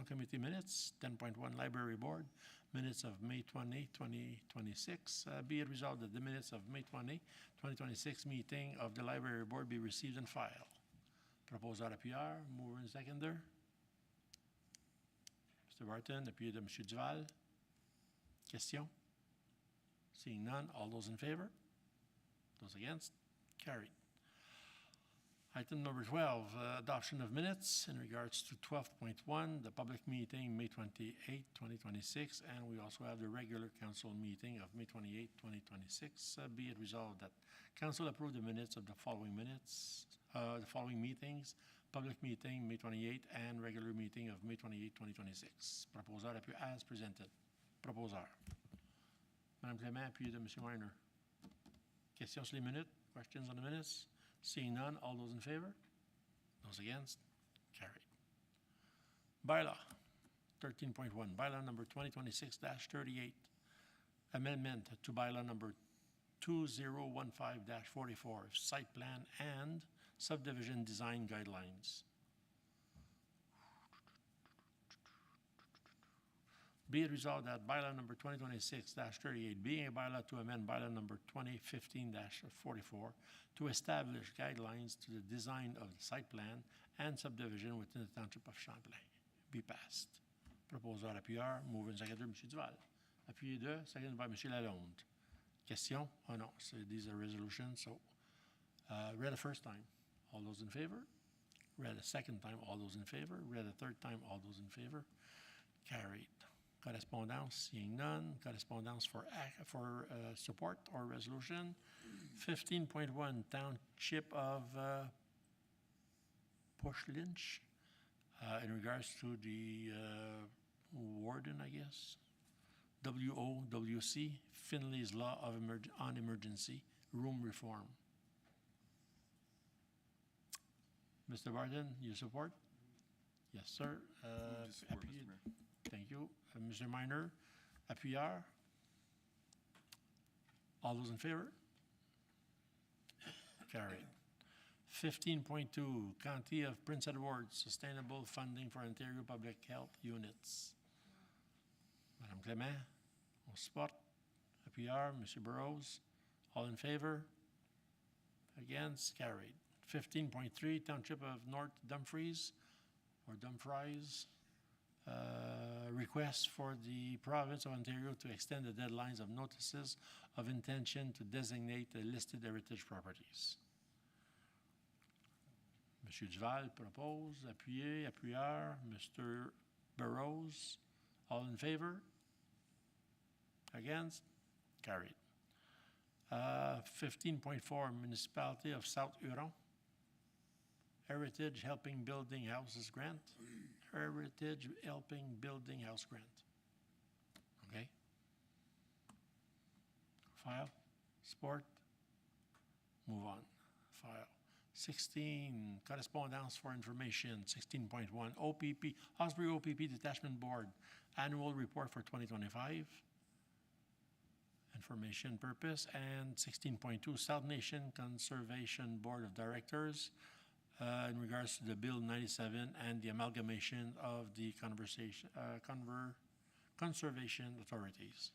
committee minutes. 10.1 Library Board. Minutes of May 20, 2026. Be it resolved that the minutes of May 20, 2026 meeting of the Library Board be received and filed. Proposeur appuyeur, mover and seconder. Mr. Barton, appuyé de M. Duval. Question? Seeing none, all those in favor? Those against? Carried. Item number 12, adoption of minutes in regards to 12.1, the public meeting, May 28, 2026, and we also have the regular council meeting of May 28, 2026. Be it resolved that council approve the minutes of the following meetings, public meeting, May 28, and regular meeting of May 28, 2026. Proposeur appuyé as presented. Proposeur. Madame Clément, appuyé de M. Minor. Questions sur les minutes? Questions on the minutes? Seeing none, all those in favor? Those against? Carried. Bylaw 13.1, bylaw number 2026-38, amendment to bylaw number 2015-44, site plan and subdivision design guidelines. Be it resolved that bylaw number 2026-38, being a bylaw to amend bylaw number 2015-44 to establish guidelines to the design of the site plan and subdivision within the Township of Champlain, be passed. Proposeur appuyeur, mover and seconder, M. Duval. Appuyé de, seconded by M. Lalonde. Question? Oh no, so these are resolutions, so read the first time. All those in favor? Read the second time, all those in favor? Read the third time, all those in favor? Carried. Correspondence, seeing none. Correspondence for support or resolution. 15.1, Township of Push Lynch, in regards to the warden, I guess. WOWC, Finley's Law of on Emergency Room Reform. Mr. Barton, you support? Yes, sir. Support, Mr. Mayor. Thank you. Mr. Minor, appuyeur. All those in favor? Carried. 15.2, County of Prince Edward Sustainable Funding for Ontario Public Health Units. Madame Clément, on support. Appuyeur, Monsieur Burrows. All in favor? Against? Carried. 15.3, Township of North Dumfries, or Dumfries. request for the province of Ontario to extend the deadlines of notices of intention to designate the listed heritage properties. Monsieur Duval propose, appuyé, appuyeur, Mr. Burrows, all in favor? Against? Carried. 15.4, Municipality of South Huron. Heritage Helping Building Houses Grant. Heritage Helping Building House Grant. Okay. File. Support. Move on. File. 16, Correspondence for Information. 16.1, OPP, Osprey OPP Detachment Board. Annual Report for 2025. Information purpose. And 16.2, South Nation Conservation Board of Directors. In regards to the Bill 97 and the amalgamation of the conservation authorities.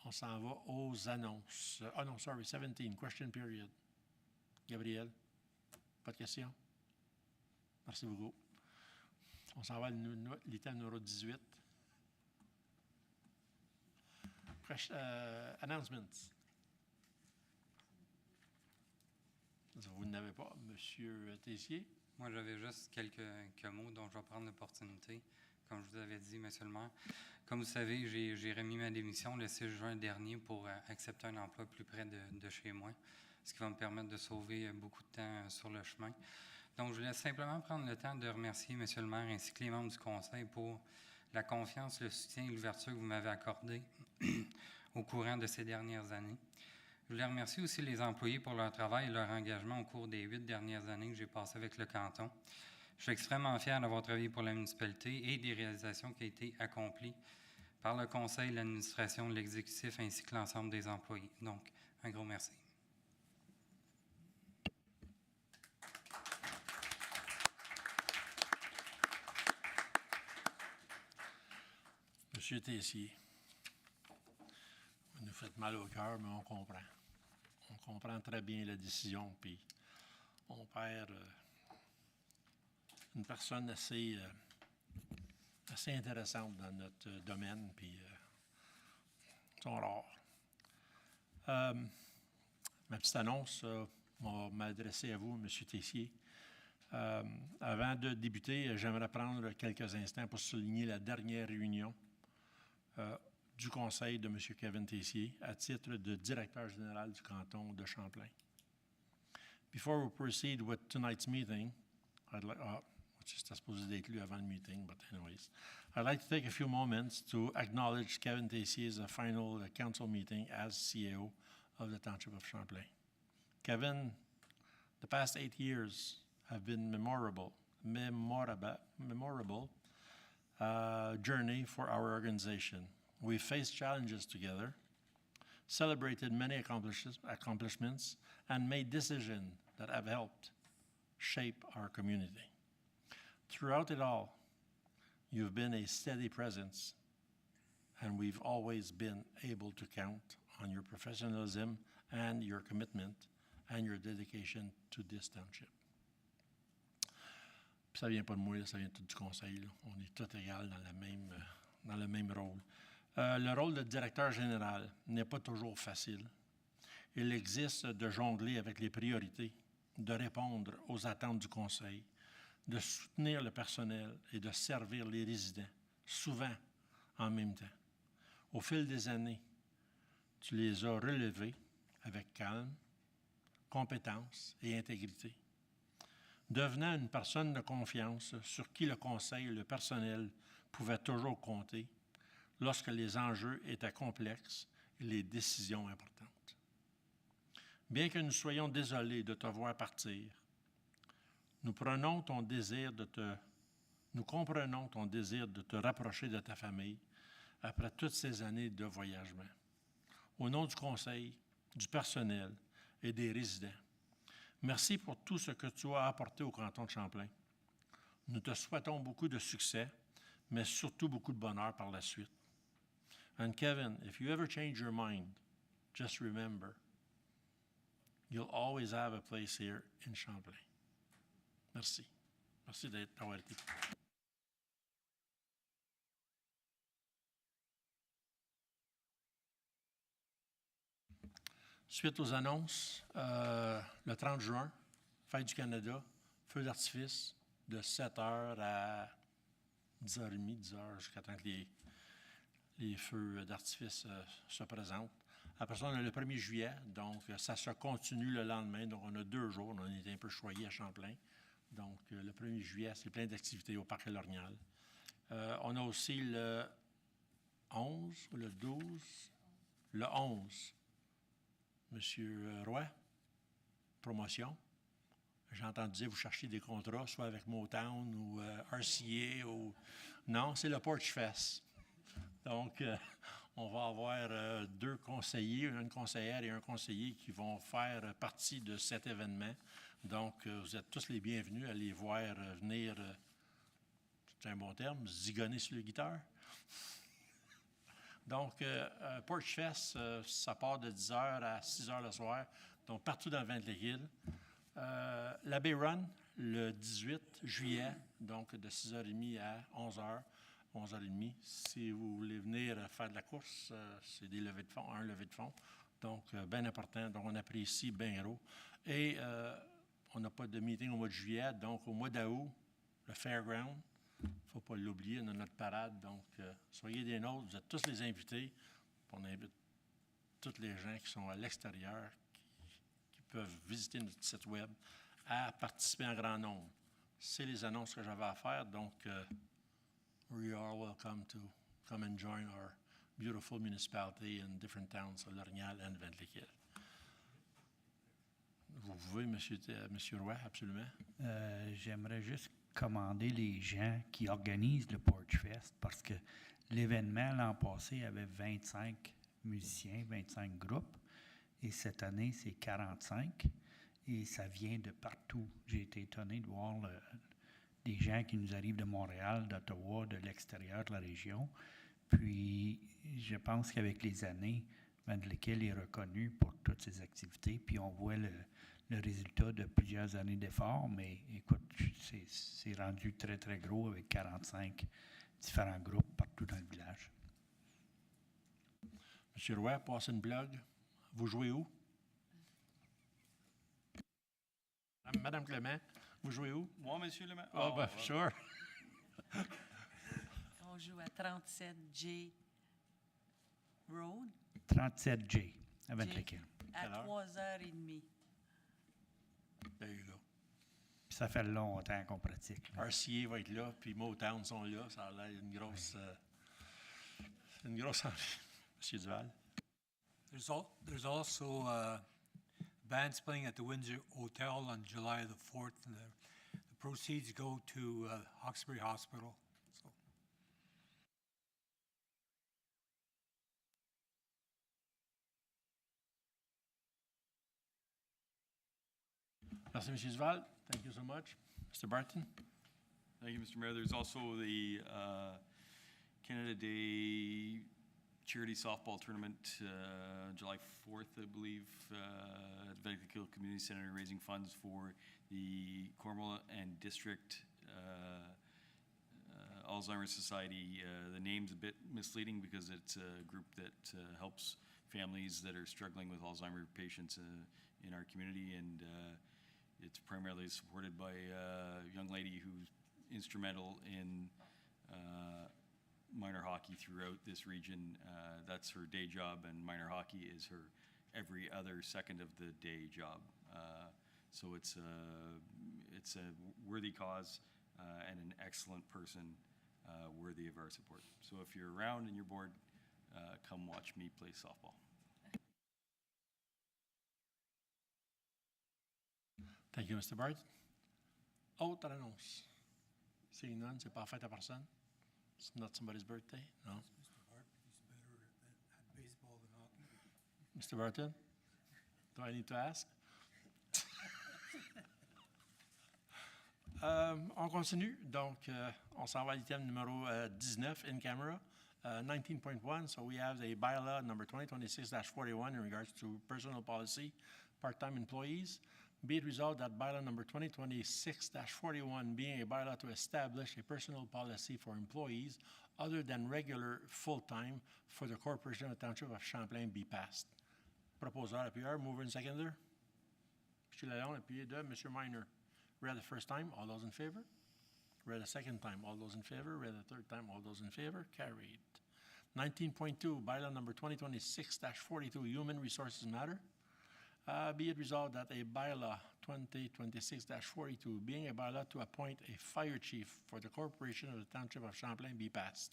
On s'en va aux annonces. Oh non, sorry, 17, question period. Gabriel, pas de questions? Merci beaucoup. On s'en va à l'item numéro 18. Announcements. Vous n'avez pas, Monsieur Tessier? Moi, j'avais juste quelques mots dont je vais prendre l'opportunité. Comme je vous avais dit, Monsieur le maire, comme vous savez, j'ai remis ma démission le 6 juin dernier pour accepter un emploi plus près de chez moi, ce qui va me permettre de sauver beaucoup de temps sur le chemin. Donc, je voulais simplement prendre le temps de remercier Monsieur le maire ainsi que les membres du conseil pour la confiance, le soutien et l'ouverture que vous m'avez accordé au courant de ces dernières années. Je voulais remercier aussi les employés pour leur travail et leur engagement au cours des 8 dernières années que j'ai passées avec le canton. Je suis extrêmement fier d'avoir travaillé pour la municipalité et des réalisations qui ont été accomplies par le conseil, l'administration, l'exécutif ainsi que l'ensemble des employés. Donc, un gros merci. Monsieur Tessier, vous nous faites mal au cœur, mais on comprend. On comprend très bien la décision, puis on perd une personne assez intéressante dans notre domaine, puis ils sont rares. Ma petite annonce m'a m'adresser à vous, M. Tessier. Avant de débuter, j'aimerais prendre quelques instants pour souligner la dernière réunion du conseil de M. Kevin Tessier à titre de directeur général du canton de Champlain. Before we proceed with tonight's meeting, which is supposed d'être lu avant le meeting, but anyways, I'd like to take a few moments to acknowledge Kevin Tessier's final council meeting as CEO of the Township of Champlain. Kevin, the past 8 years have been memorable journey for our organization. We faced challenges together, celebrated many accomplishments, and made decisions that have helped shape our community. Throughout it all, you've been a steady presence, and we've always been able to count on your professionalism and your commitment and your dedication to this township. Puis ça vient pas de moi, là, ça vient tout du conseil. Là. On est tous égaux dans le même rôle. Le rôle de directeur général n'est pas toujours facile. Il existe de jongler avec les priorités, de répondre aux attentes du conseil, de soutenir le personnel et de servir les résidents, souvent en même temps. Au fil des années, tu les as relevés avec calme, compétence et intégrité, devenant une personne de confiance sur qui le conseil et le personnel pouvaient toujours compter lorsque les enjeux étaient complexes et les décisions importantes. Bien que nous soyons désolés de te voir partir, nous comprenons ton désir de te rapprocher de ta famille après toutes ces années de voyagement. Au nom du conseil, du personnel et des résidents, merci pour tout ce que tu as apporté au canton de Champlain. Nous te souhaitons beaucoup de succès, mais surtout beaucoup de bonheur par la suite. And Kevin, if you ever change your mind, just remember, you'll always have a place here in Champlain. Merci. Merci d'avoir été. Suite aux annonces, le 30 juin, Fête du Canada, feu d'artifice de 7 h à 10h30, 10h, jusqu'à temps que les feux d'artifice se présentent. Après ça, on a le 1er juillet, donc ça se continue le lendemain. Donc, on a 2 jours. On a été un peu choyés à Champlain. Donc, le 1er juillet, c'est plein d'activités au Parc Lorgnal. On a aussi le 11 ou le 12, le 11. Monsieur Roy, promotion. J'ai entendu dire que vous cherchiez des contrats, soit avec Motown ou RCA ou... Non, c'est le Porch Fest. Donc, on va avoir 2 conseillers, une conseillère et un conseiller qui vont faire partie de cet événement. Donc, vous êtes tous les bienvenus à les voir venir, c'est un bon terme, zigonner sur le guitare. Donc, Porch Fest, ça part de 10h à 6h le soir, donc partout dans le Vent-de-l'Équille. La Bay Run, le 18 juillet, donc de 6h30 à 11h, 11h30. Si vous voulez venir faire de la course, c'est des levées de fonds, un levé de fonds. Donc, bien important. Donc, on apprécie bien gros. Et on n'a pas de meeting au mois de juillet. Donc, au mois d'août, le Fairground, il ne faut pas l'oublier, on a notre parade. Donc, soyez des nôtres. Vous êtes tous les invités. On invite tous les gens qui sont à l'extérieur, qui peuvent visiter notre site web, à participer en grand nombre. C'est les annonces que j'avais à faire. Donc, we are welcome to come and join our beautiful municipality in different towns, Lorgnal and Vent-de-l'Équille. Vous pouvez, Monsieur Roy, absolument. J'aimerais juste commander les gens qui organisent le Porch Fest parce que l'événement l'an passé avait 25 musiciens, 25 groupes et cette année c'est 45 et ça vient de partout. J'ai été étonné de voir des gens qui nous arrivent de Montréal, d'Ottawa, de l'extérieur de la région. Puis je pense qu'avec les années, Vent-de-l'Équille est reconnu pour toutes ces activités, puis on voit le résultat de plusieurs années d'efforts, mais écoute, c'est rendu très, très gros avec 45 différents groupes partout dans le village. Monsieur Roy, passez une blague. Vous jouez où? Madame Clément, vous jouez où? Moi, Monsieur Lemay? Oh, ben, sure. On joue à 37J Road. 37J, à Vent-de-l'Équille. À 3h30. There you go. Puis ça fait longtemps qu'on pratique. Là. RCA va être là, puis Motown sont là. Ça a l'air une grosse envie. Monsieur Duval. There's also bands playing at the Windsor Hotel on July the 4th. And the proceeds go to Hawkesbury Hospital. So. Merci, M. Duval. Thank you so much. Mr. Barton? Thank you, Mr. Mayor. There's also the Canada Day charity softball tournament, July 4th, I believe, at Vent-de-l'Équille Community Center, raising funds for the Cornwall and District Alzheimer's Society. The name's a bit misleading because it's a group that helps families that are struggling with Alzheimer's patients in our community, and it's primarily supported by a young lady who's instrumental in minor hockey throughout this region. That's her day job, and minor hockey is her every other second of the day job. So it's a worthy cause and an excellent person worthy of our support. So if you're around and you're bored, come watch me play softball. Thank you, Mr. Bart. Autre annonce. Seeing none, c'est pas fête à personne. It's not somebody's birthday, no. Mr. Bart, he's better at baseball than hockey. Mr. Barton, do I need to ask? On continue. Donc, on s'en va à l'item numéro 19, in camera. 19.1, so we have the bylaw number 2026-41 in regards to personal policy, part-time employees. Be it resolved that bylaw number 2026-41, being a bylaw to establish a personal policy for employees other than regular full-time for the Corporation of the Township of Champlain, be passed. Proposeur, appuyeur, mover and seconder. M. Lalonde, appuyé de M. Minor. Read the first time, all those in favor? Read the second time, all those in favor? Read the third time, all those in favor? Carried. 19.2, bylaw number 2026-42, human resources matter. Be it resolved that a bylaw 2026-42, being a bylaw to appoint a fire chief for the Corporation of the Township of Champlain, be passed.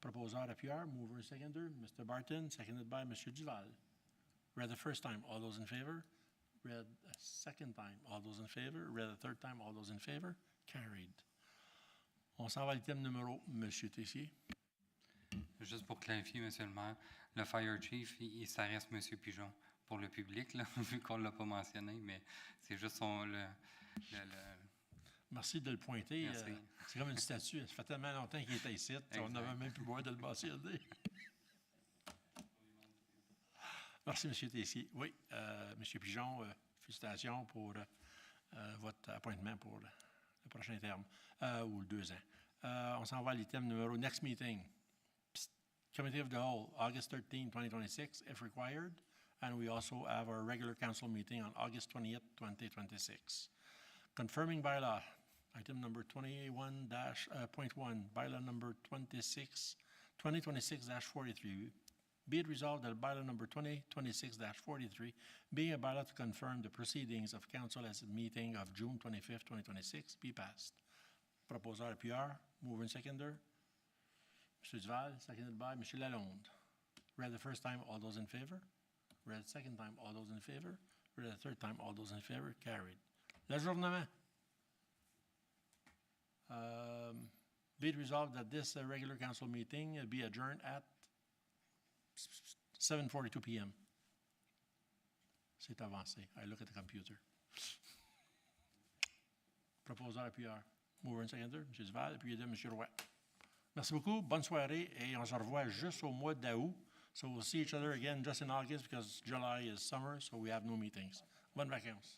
Proposeur, appuyeur, mover and seconder, Mr. Barton, seconded by Mr. Duval. Read the first time, all those in favor? Read a second time, all those in favor? Read the third time, all those in favor? Carried. On s'en va à l'item numéro, M. Tessier. Juste pour clarifier, Monsieur le maire, le Fire Chief, ça reste Monsieur Pigeon pour le public, là, vu qu'on ne l'a pas mentionné, mais c'est juste Merci de le pointer. Merci. C'est comme une statue. Ça fait tellement longtemps qu'il était ici. On n'avait même plus besoin de le mentionner. Merci, M. Tessier. Oui, M. Pigeon, félicitations pour votre appointement pour le prochain terme, ou le 2 ans. On s'en va à l'item numéro next meeting. Committee of the Whole, August 13, 2026, if required. And we also have our regular council meeting on August 20th, 2026. Confirming bylaw, item number 21-.1, bylaw number 2026-43. Be it resolved that bylaw number 2026-43, being a bylaw to confirm the proceedings of council as a meeting of June 25th, 2026, be passed. Proposeur appuyeur, mover and seconder. Mr. Duval, seconded by Mr. Lalonde. Read the first time, all those in favor? Read the second time, all those in favor? Read the third time, all those in favor? Carried. L'ajournement. Be it resolved that this regular council meeting be adjourned at 7:42 p.m. C'est avancé. I look at the computer. Proposeur appuyeur. Mover and seconder, M. Duval, appuyé de M. Roy. Merci beaucoup. Bonne soirée et on se revoit juste au mois d'août. So we'll see each other again just in August because July is summer, so we have no meetings. Bonnes vacances.